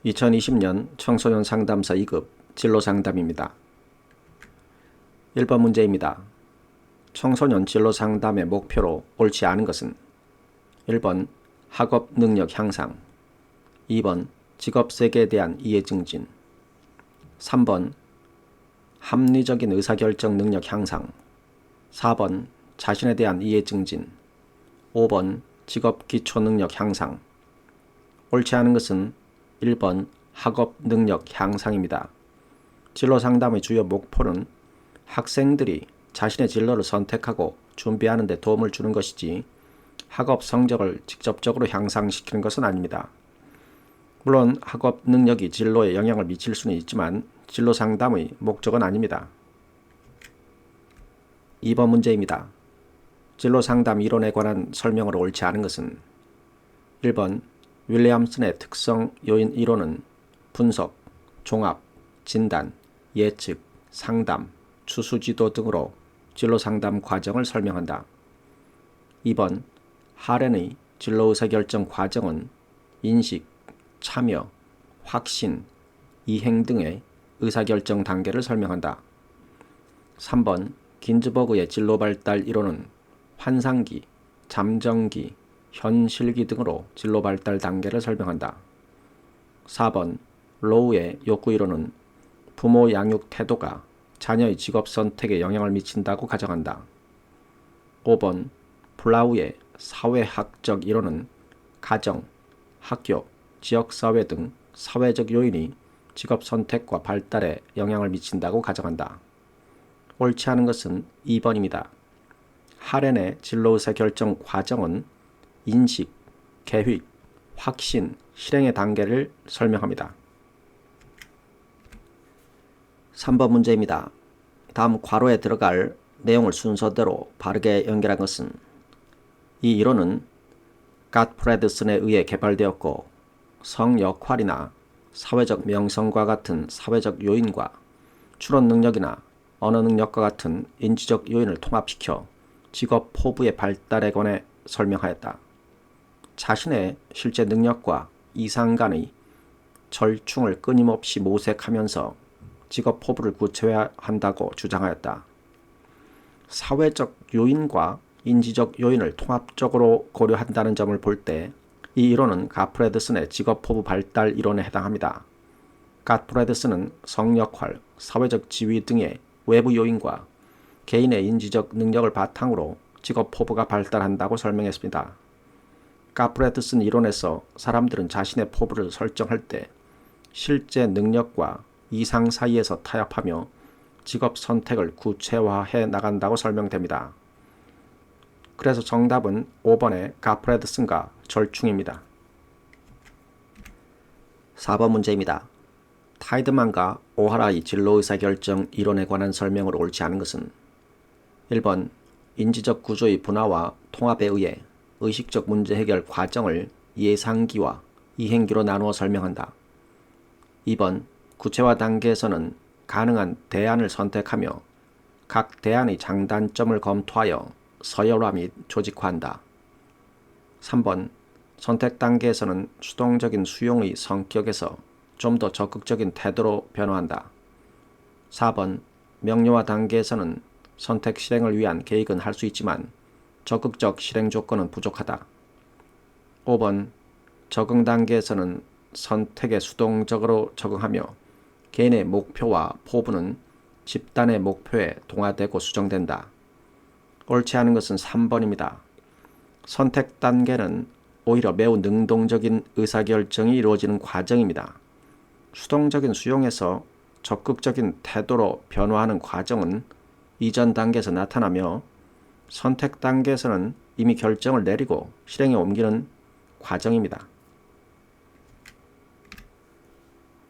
2020년 청소년 상담사 2급 진로 상담입니다. 1번 문제입니다. 청소년 진로 상담의 목표로 옳지 않은 것은 1번 학업 능력 향상, 2번 직업 세계에 대한 이해 증진, 3번 합리적인 의사결정 능력 향상, 4번 자신에 대한 이해 증진, 5번 직업 기초 능력 향상. 옳지 않은 것은 1번 학업 능력 향상입니다. 진로 상담의 주요 목표는 학생들이 자신의 진로를 선택하고 준비하는 데 도움을 주는 것이지 학업 성적을 직접적으로 향상시키는 것은 아닙니다. 물론 학업 능력이 진로에 영향을 미칠 수는 있지만 진로 상담의 목적은 아닙니다. 2번 문제입니다. 진로 상담 이론에 관한 설명으로 옳지 않은 것은 1번 윌리엄슨의 특성 요인 이론은 분석, 종합, 진단, 예측, 상담, 추수지도 등으로 진로 상담 과정을 설명한다. 2번 하렌의 진로 의사결정 과정은 인식, 참여, 확신, 이행 등의 의사결정 단계를 설명한다. 3번 긴즈버그의 진로 발달 이론은 환상기, 잠정기, 현실기 등으로 진로 발달 단계를 설명한다. 4번 로우의 욕구 이론은 부모 양육 태도가 자녀의 직업 선택에 영향을 미친다고 가정한다. 5번 플라우의 사회학적 이론은 가정, 학교, 지역사회 등 사회적 요인이 직업 선택과 발달에 영향을 미친다고 가정한다. 옳지 않은 것은 2번입니다. 하렌의 진로의사결정 과정은 인식, 계획, 확신, 실행의 단계를 설명합니다. 3번 문제입니다. 다음 괄호에 들어갈 내용을 순서대로 바르게 연결한 것은 이 이론은 갓프레드슨에 의해 개발되었고 성 역할이나 사회적 명성과 같은 사회적 요인과 추론 능력이나 언어 능력과 같은 인지적 요인을 통합시켜 직업 포부의 발달에 관해 설명하였다. 자신의 실제 능력과 이상 간의 절충을 끊임없이 모색하면서 직업 포부를 구체화한다고 주장하였다. 사회적 요인과 인지적 요인을 통합적으로 고려한다는 점을 볼 때 이 이론은 갓프레드슨의 직업 포부 발달 이론에 해당합니다. 갓프레드슨은 성역할, 사회적 지위 등의 외부 요인과 개인의 인지적 능력을 바탕으로 직업 포부가 발달한다고 설명했습니다. 갓프레드슨 이론에서 사람들은 자신의 포부를 설정할 때 실제 능력과 이상 사이에서 타협하며 직업 선택을 구체화해 나간다고 설명됩니다. 그래서 정답은 5번의 갓프레드슨과 절충입니다. 4번 문제입니다. 타이드만과 오하라의 진로의사결정 이론에 관한 설명으로 옳지 않은 것은 1번 인지적 구조의 분화와 통합에 의해 의식적 문제 해결 과정을 예상기와 이행기로 나누어 설명한다. 2번 구체화 단계에서는 가능한 대안을 선택하며 각 대안의 장단점을 검토하여 서열화 및 조직화한다. 3번 선택 단계에서는 수동적인 수용의 성격에서 좀 더 적극적인 태도로 변화한다. 4번 명료화 단계에서는 선택 실행을 위한 계획은 할 수 있지만 적극적 실행 조건은 부족하다. 5번 적응 단계에서는 선택에 수동적으로 적응하며 개인의 목표와 포부는 집단의 목표에 동화되고 수정된다. 옳지 않은 것은 3번입니다. 선택 단계는 오히려 매우 능동적인 의사결정이 이루어지는 과정입니다. 수동적인 수용에서 적극적인 태도로 변화하는 과정은 이전 단계에서 나타나며 선택 단계에서는 이미 결정을 내리고 실행에 옮기는 과정입니다.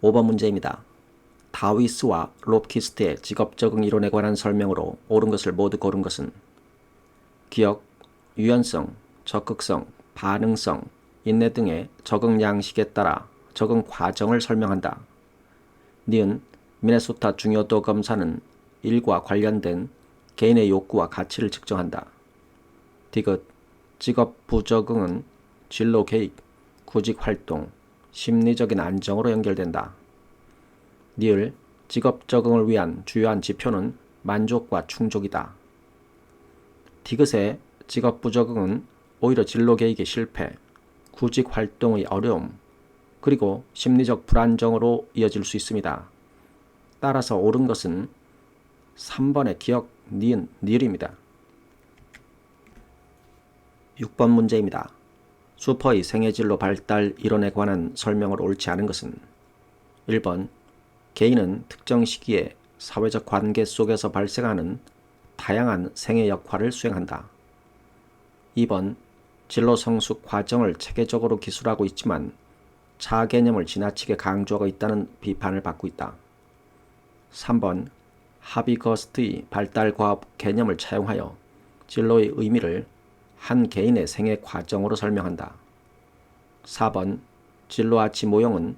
5번 문제입니다. 다위스와 롭키스트의 직업적응 이론에 관한 설명으로 옳은 것을 모두 고른 것은 기억, 유연성, 적극성, 반응성, 인내 등의 적응 양식에 따라 적응 과정을 설명한다. 니은 미네소타 중요도 검사는 일과 관련된 개인의 욕구와 가치를 측정한다. 디귿 직업 부적응은 진로 계획, 구직 활동, 심리적인 안정으로 연결된다. 니을 직업 적응을 위한 주요한 지표는 만족과 충족이다. 디귿의 직업 부적응은 오히려 진로 계획의 실패, 구직 활동의 어려움, 그리고 심리적 불안정으로 이어질 수 있습니다. 따라서 옳은 것은 3번의 기억, 니은, 니을입니다. 6번 문제입니다. 슈퍼의 생애진로 발달 이론에 관한 설명을 옳지 않은 것은 1번 개인은 특정 시기에 사회적 관계 속에서 발생하는 다양한 생애 역할을 수행한다. 2번 진로 성숙 과정을 체계적으로 기술하고 있지만 자아 개념을 지나치게 강조하고 있다는 비판을 받고 있다. 3번 하비거스트의 발달 과업 개념을 차용하여 진로의 의미를 한 개인의 생애 과정으로 설명한다. 4번 진로 아치 모형은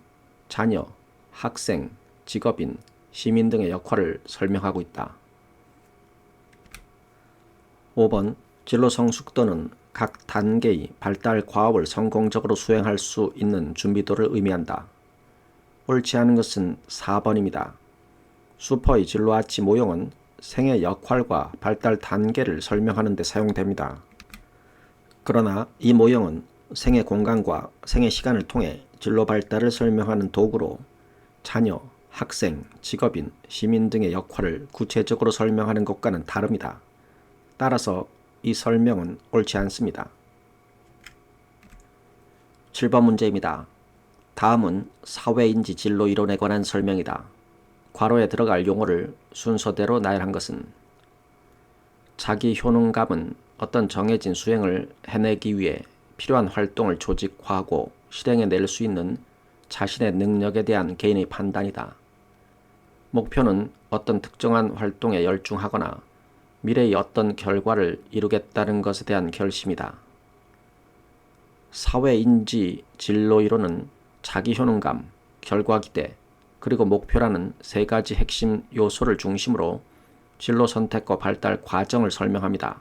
자녀, 학생, 직업인, 시민 등의 역할을 설명하고 있다. 5번 진로 성숙도는 각 단계의 발달 과업을 성공적으로 수행할 수 있는 준비도를 의미한다. 옳지 않은 것은 4번입니다. 슈퍼의 진로 아치 모형은 생애 역할과 발달 단계를 설명하는 데 사용됩니다. 그러나 이 모형은 생애 공간과 생애 시간을 통해 진로 발달을 설명하는 도구로 자녀, 학생, 직업인, 시민 등의 역할을 구체적으로 설명하는 것과는 다릅니다. 따라서 이 설명은 옳지 않습니다. 7번 문제입니다. 다음은 사회인지 진로 이론에 관한 설명이다. 괄호에 들어갈 용어를 순서대로 나열한 것은 자기 효능감은 어떤 정해진 수행을 해내기 위해 필요한 활동을 조직화하고 실행해낼 수 있는 자신의 능력에 대한 개인의 판단이다. 목표는 어떤 특정한 활동에 열중하거나 미래의 어떤 결과를 이루겠다는 것에 대한 결심이다. 사회인지 진로 이론은 자기 효능감, 결과 기대, 그리고 목표라는 세 가지 핵심 요소를 중심으로 진로 선택과 발달 과정을 설명합니다.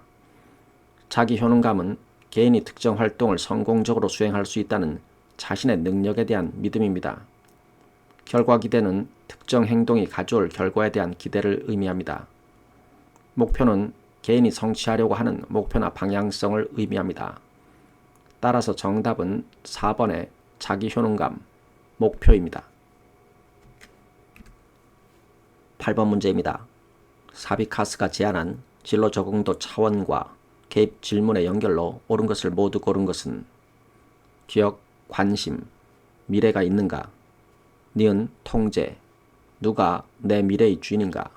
자기 효능감은 개인이 특정 활동을 성공적으로 수행할 수 있다는 자신의 능력에 대한 믿음입니다. 결과 기대는 특정 행동이 가져올 결과에 대한 기대를 의미합니다. 목표는 개인이 성취하려고 하는 목표나 방향성을 의미합니다. 따라서 정답은 4번의 자기 효능감, 목표입니다. 8번 문제입니다. 사비카스가 제안한 진로 적응도 차원과 개입 질문의 연결로 옳은 것을 모두 고른 것은 기억, 관심, 미래가 있는가, 니은 통제, 누가 내 미래의 주인인가,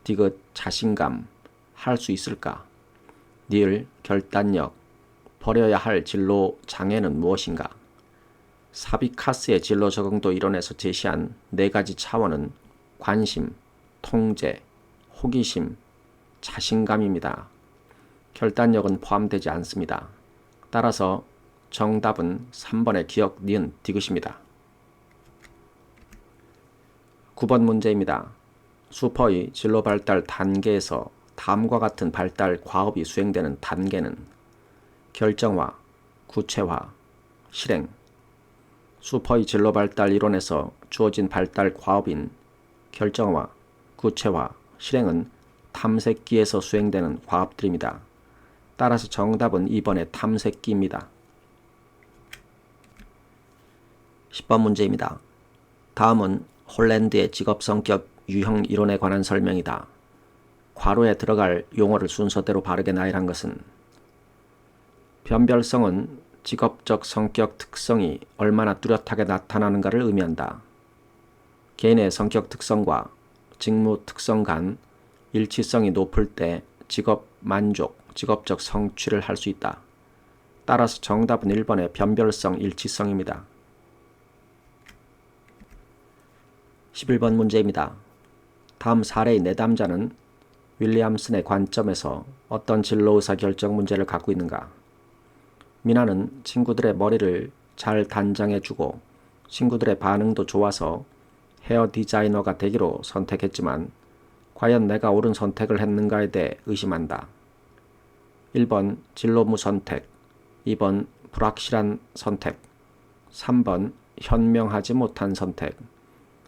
디귿 자신감, 할 수 있을까, 니을 결단력, 버려야 할 진로 장애는 무엇인가. 사비카스의 진로 적응도 이론에서 제시한 네 가지 차원은 관심, 통제, 호기심, 자신감입니다. 결단력은 포함되지 않습니다. 따라서 정답은 3번의 기억, 니은, 디귿입니다. 9번 문제입니다. 슈퍼의 진로 발달 단계에서 다음과 같은 발달 과업이 수행되는 단계는 결정화, 구체화, 실행. 슈퍼의 진로 발달 이론에서 주어진 발달 과업인 결정화, 구체화, 실행은 탐색기에서 수행되는 과업들입니다. 따라서 정답은 2번의 탐색기입니다. 10번 문제입니다. 다음은 홀랜드의 직업성격 유형 이론에 관한 설명이다. 괄호에 들어갈 용어를 순서대로 바르게 나열한 것은 변별성은 직업적 성격 특성이 얼마나 뚜렷하게 나타나는가를 의미한다. 개인의 성격 특성과 직무 특성 간 일치성이 높을 때 직업 만족, 직업적 성취를 할 수 있다. 따라서 정답은 1번의 변별성 일치성입니다. 11번 문제입니다. 다음 사례의 내담자는 윌리엄슨의 관점에서 어떤 진로 의사결정 문제를 갖고 있는가? 미나는 친구들의 머리를 잘 단장해주고 친구들의 반응도 좋아서 헤어 디자이너가 되기로 선택했지만 과연 내가 옳은 선택을 했는가에 대해 의심한다. 1번 진로 무선택, 2번 불확실한 선택, 3번 현명하지 못한 선택.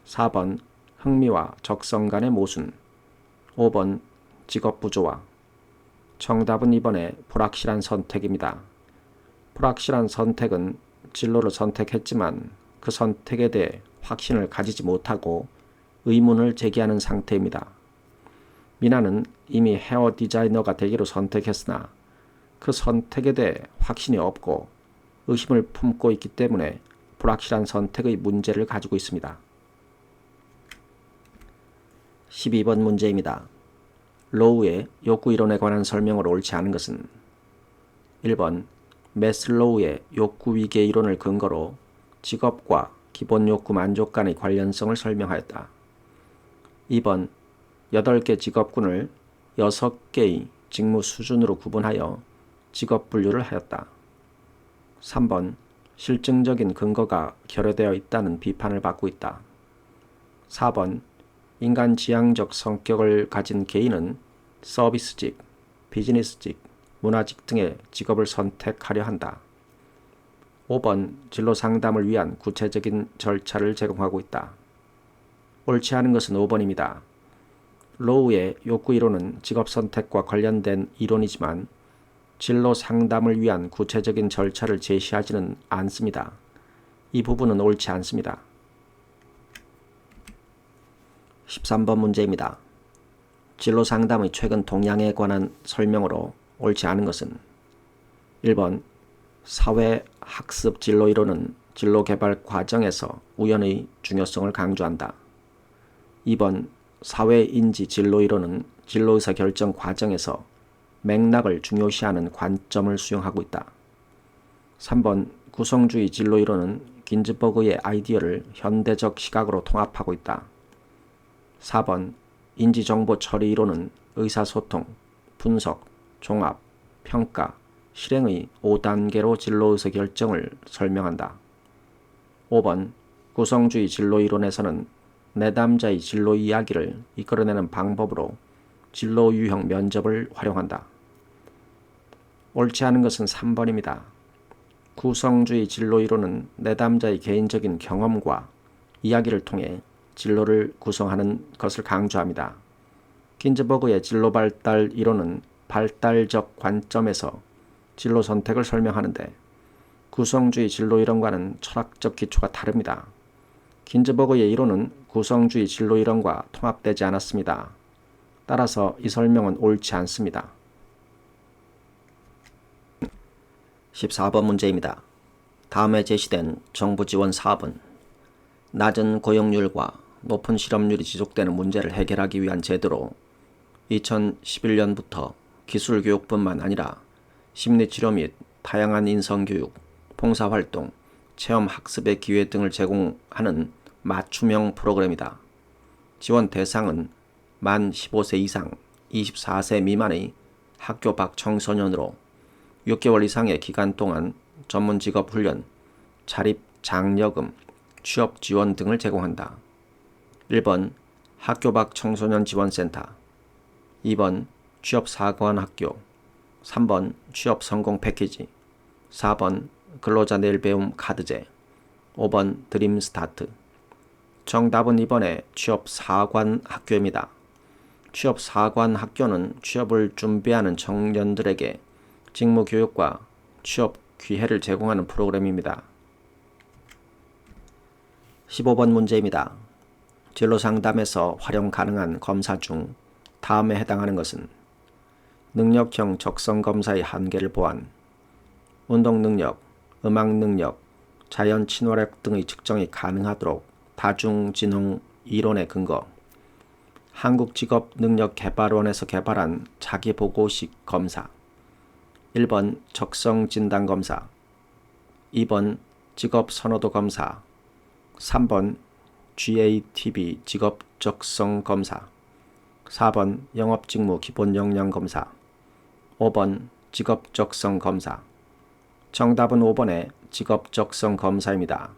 4번 흥미와 적성 간의 모순. 5번 직업 부조화. 정답은 2번의 불확실한 선택입니다. 불확실한 선택은 진로를 선택했지만 그 선택에 대해 확신을 가지지 못하고 의문을 제기하는 상태입니다. 미나는 이미 헤어 디자이너가 되기로 선택했으나 그 선택에 대해 확신이 없고 의심을 품고 있기 때문에 불확실한 선택의 문제를 가지고 있습니다. 12번 문제입니다. 로우의 욕구 이론에 관한 설명으로 옳지 않은 것은 1번 매슬로우의 욕구 위계 이론을 근거로 직업과 기본 욕구 만족 간의 관련성을 설명하였다. 2번 8개 직업군을 6개의 직무 수준으로 구분하여 직업 분류를 하였다. 3번 실증적인 근거가 결여되어 있다는 비판을 받고 있다. 4번 인간 지향적 성격을 가진 개인은 서비스직, 비즈니스직, 문화직 등의 직업을 선택하려 한다. 5번 진로 상담을 위한 구체적인 절차를 제공하고 있다. 옳지 않은 것은 5번입니다. 로우의 욕구 이론은 직업 선택과 관련된 이론이지만 진로 상담을 위한 구체적인 절차를 제시하지는 않습니다. 이 부분은 옳지 않습니다. 13번 문제입니다. 진로 상담의 최근 동향에 관한 설명으로 옳지 않은 것은 1번 사회학습 진로 이론은 진로 개발 과정에서 우연의 중요성을 강조한다. 2번 사회인지 진로 이론은 진로의사 결정 과정에서 맥락을 중요시하는 관점을 수용하고 있다. 3번 구성주의 진로 이론은 긴즈버그의 아이디어를 현대적 시각으로 통합하고 있다. 4번 인지정보 처리 이론은 의사소통, 분석, 종합, 평가, 실행의 5단계로 진로의사 결정을 설명한다. 5번 구성주의 진로 이론에서는 내담자의 진로 이야기를 이끌어내는 방법으로 진로 유형 면접을 활용한다. 옳지 않은 것은 3번입니다. 구성주의 진로 이론은 내담자의 개인적인 경험과 이야기를 통해 진로를 구성하는 것을 강조합니다. 긴즈버그의 진로 발달 이론은 발달적 관점에서 진로 선택을 설명하는데 구성주의 진로 이론과는 철학적 기초가 다릅니다. 긴즈버그의 이론은 구성주의 진로 이론과 통합되지 않았습니다. 따라서 이 설명은 옳지 않습니다. 14번 문제입니다. 다음에 제시된 정부 지원 사업은 낮은 고용률과 높은 실업률이 지속되는 문제를 해결하기 위한 제도로 2011년부터 기술교육뿐만 아니라 심리치료 및 다양한 인성교육, 봉사활동, 체험학습의 기회 등을 제공하는 맞춤형 프로그램이다. 지원 대상은 만 15세 이상 24세 미만의 학교 밖 청소년으로 6개월 이상의 기간 동안 전문직업 훈련, 자립 장려금, 취업 지원 등을 제공한다. 1번 학교 밖 청소년 지원센터, 2번 취업사관학교, 3번 취업 성공 패키지, 4번 근로자 내일 배움 카드제, 5번 드림 스타트. 정답은 2번의 취업사관학교입니다. 취업사관학교는 취업을 준비하는 청년들에게 직무교육과 취업 기회를 제공하는 프로그램입니다. 15번 문제입니다. 진로상담에서 활용 가능한 검사 중 다음에 해당하는 것은 능력형 적성검사의 한계를 보완, 운동능력, 음악능력, 자연 친화력 등의 측정이 가능하도록 다중지능 이론의 근거, 한국직업능력개발원에서 개발한 자기보고식 검사, 1번 적성진단검사, 2번 직업선호도검사, 3번 GATB 직업적성검사, 4번 영업직무 기본역량검사, 5번 직업적성검사. 정답은 5번의 직업적성검사입니다.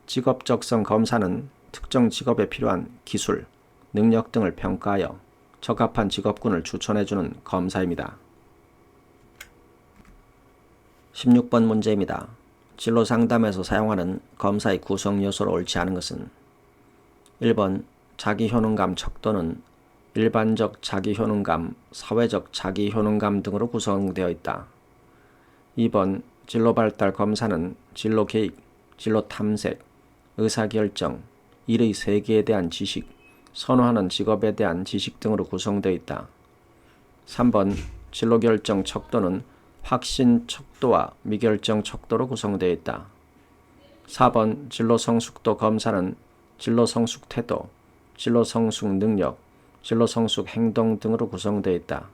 직업적성검사는 특정 직업에 필요한 기술, 능력 등을 평가하여 적합한 직업군을 추천해주는 검사입니다. 16번 문제입니다. 진로 상담에서 사용하는 검사의 구성 요소로 옳지 않은 것은 1번 자기효능감 척도는 일반적 자기효능감, 사회적 자기효능감 등으로 구성되어 있다. 2번 진로발달 검사는 진로계획, 진로탐색, 의사결정, 일의 세계에 대한 지식, 선호하는 직업에 대한 지식 등으로 구성되어 있다. 3번 진로결정 척도는 확신 척도와 미결정 척도로 구성되어 있다. 4번 진로성숙도 검사는 진로성숙 태도, 진로성숙 능력, 진로성숙 행동 등으로 구성되어 있다.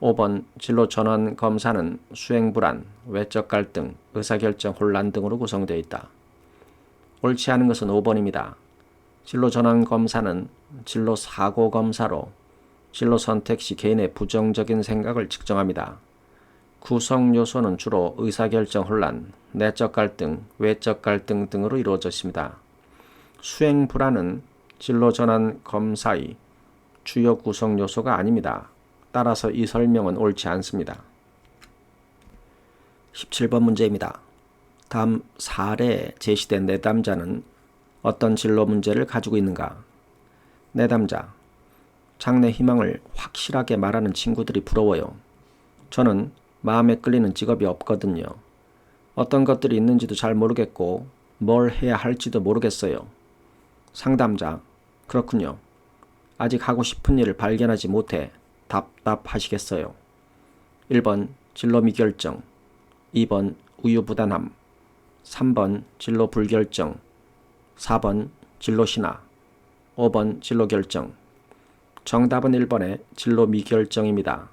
5번 진로전환 검사는 수행불안, 외적 갈등, 의사결정 혼란 등으로 구성되어 있다. 옳지 않은 것은 5번입니다. 진로전환 검사는 진로사고 검사로 진로 선택 시 개인의 부정적인 생각을 측정합니다. 구성 요소는 주로 의사결정 혼란, 내적 갈등, 외적 갈등 등으로 이루어져 있습니다. 수행 불안은 진로 전환 검사의 주요 구성 요소가 아닙니다. 따라서 이 설명은 옳지 않습니다. 17번 문제입니다. 다음 사례에 제시된 내담자는 어떤 진로 문제를 가지고 있는가? 내담자, 장래 희망을 확실하게 말하는 친구들이 부러워요. 저는 마음에 끌리는 직업이 없거든요. 어떤 것들이 있는지도 잘 모르겠고 뭘 해야 할지도 모르겠어요. 상담자, 그렇군요. 아직 하고 싶은 일을 발견하지 못해 답답하시겠어요. 1번 진로 미결정, 2번 우유부단함, 3번 진로 불결정, 4번 진로 신화, 5번 진로 결정. 정답은 1번의 진로 미결정입니다.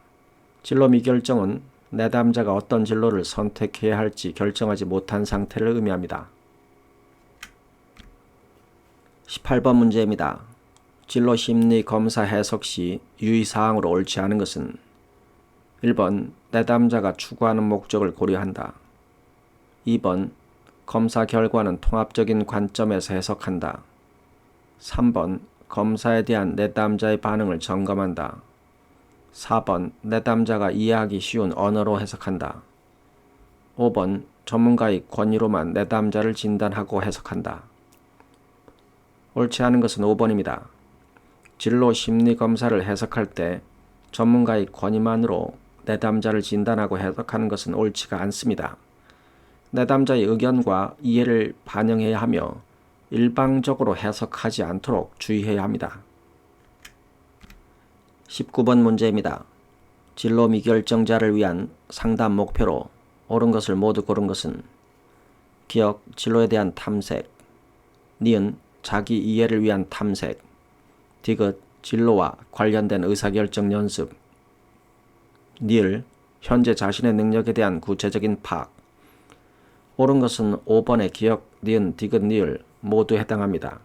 진로 미결정은 내담자가 어떤 진로를 선택해야 할지 결정하지 못한 상태를 의미합니다. 18번 문제입니다. 진로 심리 검사 해석 시 유의사항으로 옳지 않은 것은 1번 내담자가 추구하는 목적을 고려한다. 2번 검사 결과는 통합적인 관점에서 해석한다. 3번 검사에 대한 내담자의 반응을 점검한다. 4번 내담자가 이해하기 쉬운 언어로 해석한다. 5번 전문가의 권위로만 내담자를 진단하고 해석한다. 옳지 않은 것은 5번입니다. 진로 심리 검사를 해석할 때 전문가의 권위만으로 내담자를 진단하고 해석하는 것은 옳지가 않습니다. 내담자의 의견과 이해를 반영해야 하며 일방적으로 해석하지 않도록 주의해야 합니다. 19번 문제입니다. 진로 미결정자를 위한 상담 목표로 옳은 것을 모두 고른 것은 기억, 진로에 대한 탐색, 니은, 자기 이해를 위한 탐색, 디귿, 진로와 관련된 의사결정 연습, 니을, 현재 자신의 능력에 대한 구체적인 파악. 옳은 것은 5번의 기억, 니은, 디귿, 니을 모두 해당합니다.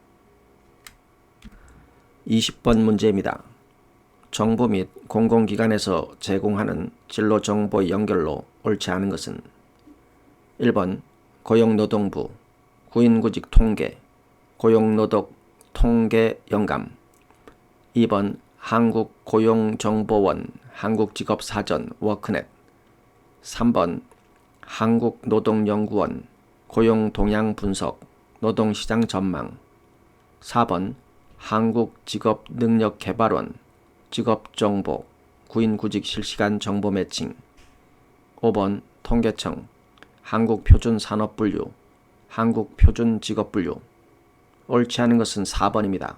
20번 문제입니다. 정부 및 공공기관에서 제공하는 진로 정보의 연결로 옳지 않은 것은 1번 고용노동부, 구인구직 통계, 고용노동 통계 영감, 2번 한국고용정보원, 한국직업사전, 워크넷, 3번 한국노동연구원, 고용동향분석, 노동시장 전망, 4번 한국직업능력개발원, 직업정보, 구인구직 실시간 정보 매칭, 5번 통계청, 한국표준산업분류, 한국표준직업분류. 옳지 않은 것은 4번입니다.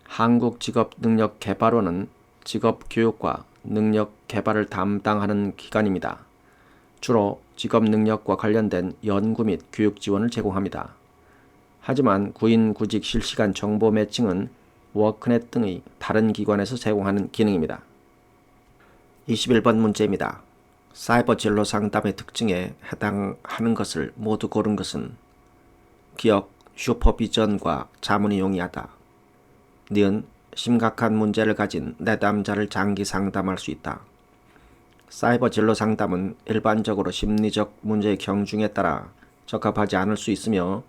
한국직업능력개발원은 직업교육과 능력개발을 담당하는 기관입니다. 주로 직업능력과 관련된 연구 및 교육 지원을 제공합니다. 하지만 구인구직 실시간 정보 매칭은 워크넷 등의 다른 기관에서 제공하는 기능입니다. 21번 문제입니다. 사이버 진로 상담의 특징에 해당하는 것을 모두 고른 것은 기억, 슈퍼비전과 자문이 용이하다. 니은, 심각한 문제를 가진 내담자를 장기 상담할 수 있다. 사이버 진로 상담은 일반적으로 심리적 문제의 경중에 따라 적합하지 않을 수 있으며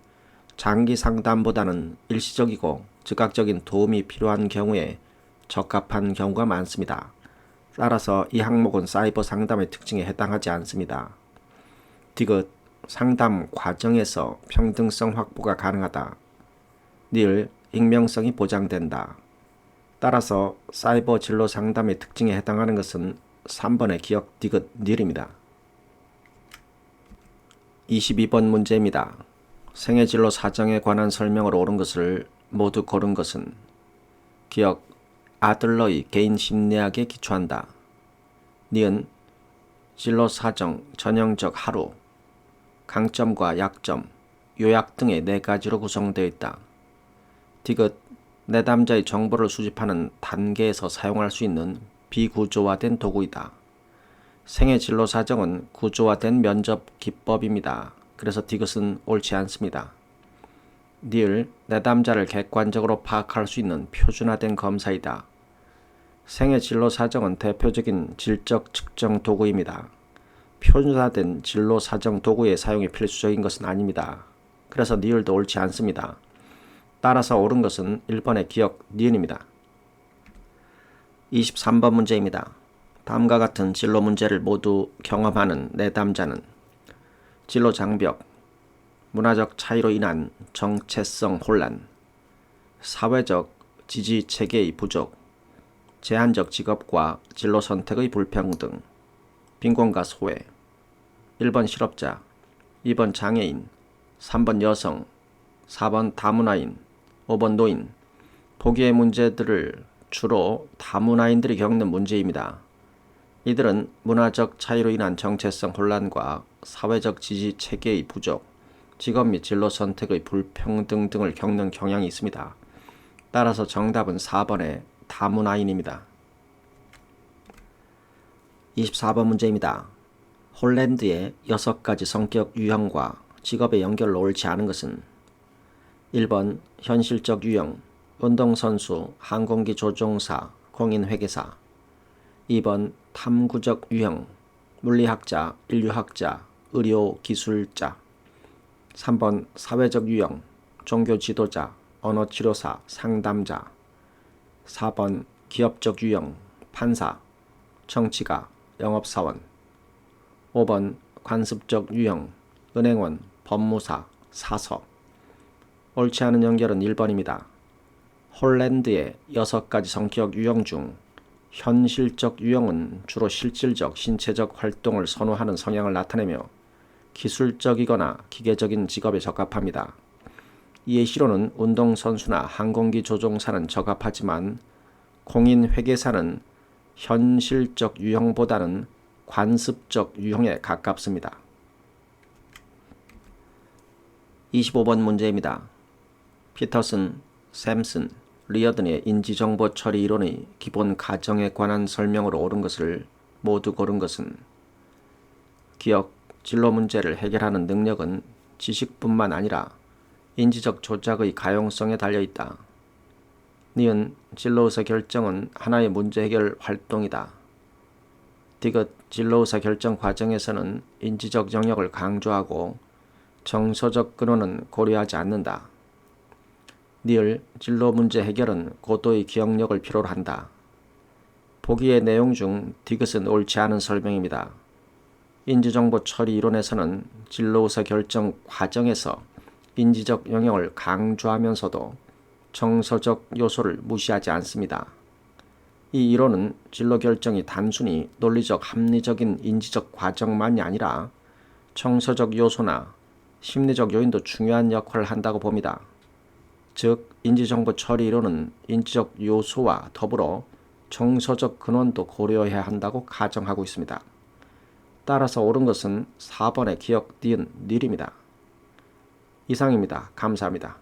장기 상담보다는 일시적이고 즉각적인 도움이 필요한 경우에 적합한 경우가 많습니다. 따라서 이 항목은 사이버 상담의 특징에 해당하지 않습니다. 디귿, 상담 과정에서 평등성 확보가 가능하다. 닐 익명성이 보장된다. 따라서 사이버 진로 상담의 특징에 해당하는 것은 3번의 기억 디귿 닐입니다. 22번 문제입니다. 생애 진로 사정에 관한 설명으로 옳은 것을 모두 고른 것은 기억 아들러의 개인 심리학에 기초한다. 니은 진로 사정 전형적 하루 강점과 약점 요약 등의 4가지로 구성되어 있다. 디귿 내담자의 정보를 수집하는 단계에서 사용할 수 있는 비구조화된 도구이다. 생애 진로 사정은 구조화된 면접 기법입니다. 그래서 디귿은 옳지 않습니다. 닐 내담자를 객관적으로 파악할 수 있는 표준화된 검사이다. 생애 진로 사정은 대표적인 질적 측정 도구입니다. 표준화된 진로 사정 도구의 사용이 필수적인 것은 아닙니다. 그래서 니을도 옳지 않습니다. 따라서 옳은 것은 1번의 기억 니은입니다. 23번 문제입니다. 다음과 같은 진로 문제를 모두 경험하는 내담자는 진로 장벽, 문화적 차이로 인한 정체성 혼란, 사회적 지지 체계의 부족, 제한적 직업과 진로 선택의 불평등, 빈곤과 소외, 1번 실업자, 2번 장애인, 3번 여성, 4번 다문화인, 5번 노인. 보기의 문제들을 주로 다문화인들이 겪는 문제입니다. 이들은 문화적 차이로 인한 정체성 혼란과 사회적 지지 체계의 부족, 직업 및 진로 선택의 불평등 등을 겪는 경향이 있습니다. 따라서 정답은 4번의 다문화인입니다. 24번 문제입니다. 홀랜드의 6가지 성격 유형과 직업의 연결로 옳지 않은 것은 1번 현실적 유형, 운동선수, 항공기 조종사, 공인회계사. 2번 탐구적 유형, 물리학자, 인류학자, 의료기술자. 3번 사회적 유형, 종교 지도자, 언어치료사, 상담자. 4번 기업적 유형, 판사, 정치가, 영업사원. 5번 관습적 유형, 은행원, 법무사, 사서. 옳지 않은 연결은 1번입니다. 홀랜드의 6가지 성격 유형 중 현실적 유형은 주로 실질적 신체적 활동을 선호하는 성향을 나타내며 기술적이거나 기계적인 직업에 적합합니다. 이에 시로는 운동선수나 항공기 조종사는 적합하지만 공인회계사는 현실적 유형보다는 관습적 유형에 가깝습니다. 25번 문제입니다. 피터슨, 샘슨, 리어든의 인지정보 처리 이론의 기본 가정에 관한 설명으로 옳은 것을 모두 고른 것은 기억, 진로 문제를 해결하는 능력은 지식뿐만 아니라 인지적 조작의 가용성에 달려있다. 니은 진로의사 결정은 하나의 문제 해결 활동이다. 디귿 진로의사 결정 과정에서는 인지적 영역을 강조하고 정서적 근원은 고려하지 않는다. 니을 진로 문제 해결은 고도의 기억력을 필요로 한다. 보기의 내용 중 디귿은 옳지 않은 설명입니다. 인지정보 처리 이론에서는 진로의사 결정 과정에서 인지적 영역을 강조하면서도 정서적 요소를 무시하지 않습니다. 이 이론은 진로 결정이 단순히 논리적 합리적인 인지적 과정만이 아니라 정서적 요소나 심리적 요인도 중요한 역할을 한다고 봅니다. 즉 인지정보 처리 이론은 인지적 요소와 더불어 정서적 근원도 고려해야 한다고 가정하고 있습니다. 따라서 옳은 것은 4번의 기억 니은 닐입니다. 이상입니다. 감사합니다.